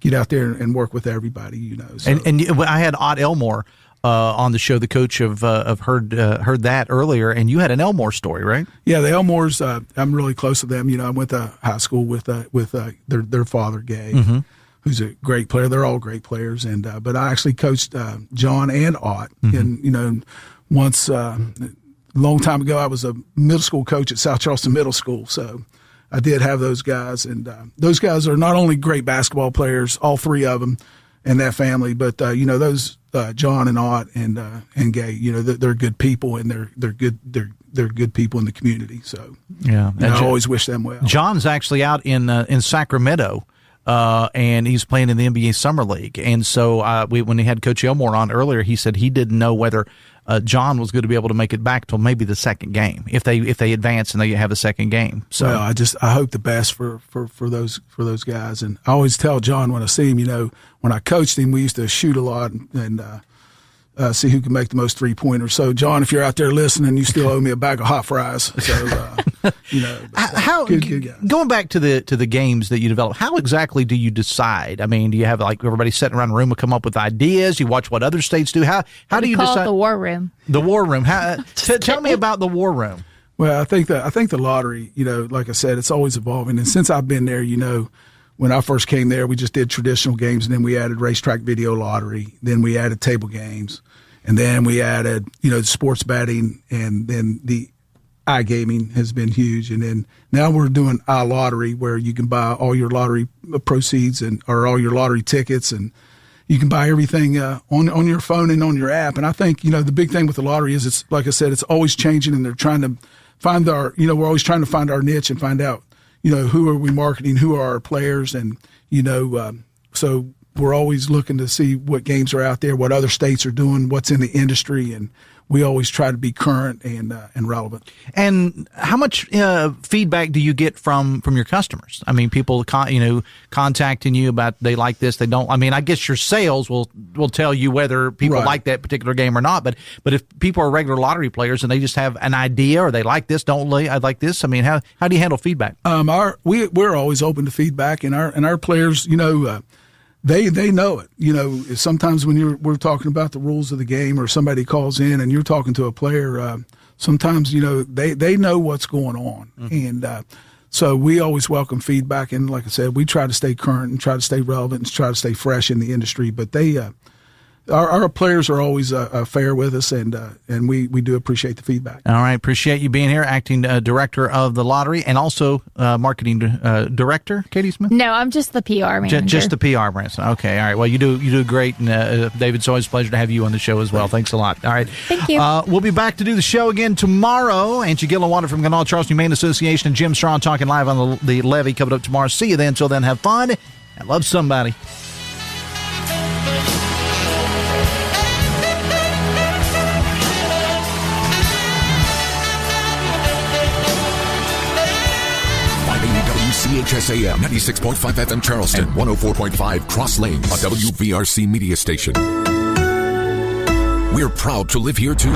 get out there and work with everybody. So. And I had Ot Elmore on the show, the coach of heard that earlier, and you had an Elmore story, right? Yeah, the Elmores. I'm really close to them. I went to high school with their father, Gay, who's a great player. They're all great players, and but I actually coached John and Ot, and once a long time ago, I was a middle school coach at South Charleston Middle School, so I did have those guys, and those guys are not only great basketball players, all three of them, and that family, but those John and Ot and Gay, they're good people, and they're good people in the community. So yeah, I always wish them well. John's actually out in Sacramento. And he's playing in the NBA Summer League. And so when he had Coach Elmore on earlier, he said he didn't know whether John was going to be able to make it back till maybe the second game if they advance and they have a second game. So well, I hope the best for those guys. And I always tell John when I see him, when I coached him, we used to shoot a lot and see who can make the most 3-pointers. So John, if you're out there listening, you still owe me a bag of hot fries. So how good guys. Going back to the games that you develop, how exactly do you decide? I mean, do you have like everybody sitting around a room and come up with ideas? You watch what other states do. How do you call decide? It the war room. The war room. Tell me about the war room. Well, I think the lottery, like I said, it's always evolving. And since I've been there, when I first came there, we just did traditional games, and then we added racetrack video lottery. Then we added table games, and then we added, sports betting, and then the iGaming has been huge. And then now we're doing iLottery, where you can buy all your lottery proceeds or all your lottery tickets, and you can buy everything on your phone and on your app. And I think, the big thing with the lottery is it's, like I said, it's always changing, and they're trying to find we're always trying to find our niche and find out, who are we marketing, who are our players, and, so we're always looking to see what games are out there, what other states are doing, what's in the industry, and we always try to be current and relevant. And how much feedback do you get from your customers? I mean, people contacting you about they like this, they don't. I mean, I guess your sales will tell you whether people like that particular game or not. But if people are regular lottery players and they just have an idea or they like this, I like this. I mean, how do you handle feedback? We're always open to feedback, and our players, They know it. Sometimes when we're talking about the rules of the game, or somebody calls in and you're talking to a player, sometimes they know what's going on, and so we always welcome feedback. And like I said, we try to stay current and try to stay relevant and try to stay fresh in the industry. But our players are always fair with us, and we do appreciate the feedback. All right, appreciate you being here, acting director of the lottery, and also marketing director, Katie Smith. No, I'm just the PR manager. Just the PR manager. Okay, all right. Well, you do great, and David, it's always a pleasure to have you on the show as well. Thanks a lot. All right, thank you. We'll be back to do the show again tomorrow. Angie Gillenwater from Kanawha Charleston Humane Association and Jim Strong talking live on the levee coming up tomorrow. See you then. Until then, have fun and love somebody. WCHS AM 96.5 FM Charleston, 104.5 Cross Lanes, a WVRC media station. We're proud to live here too.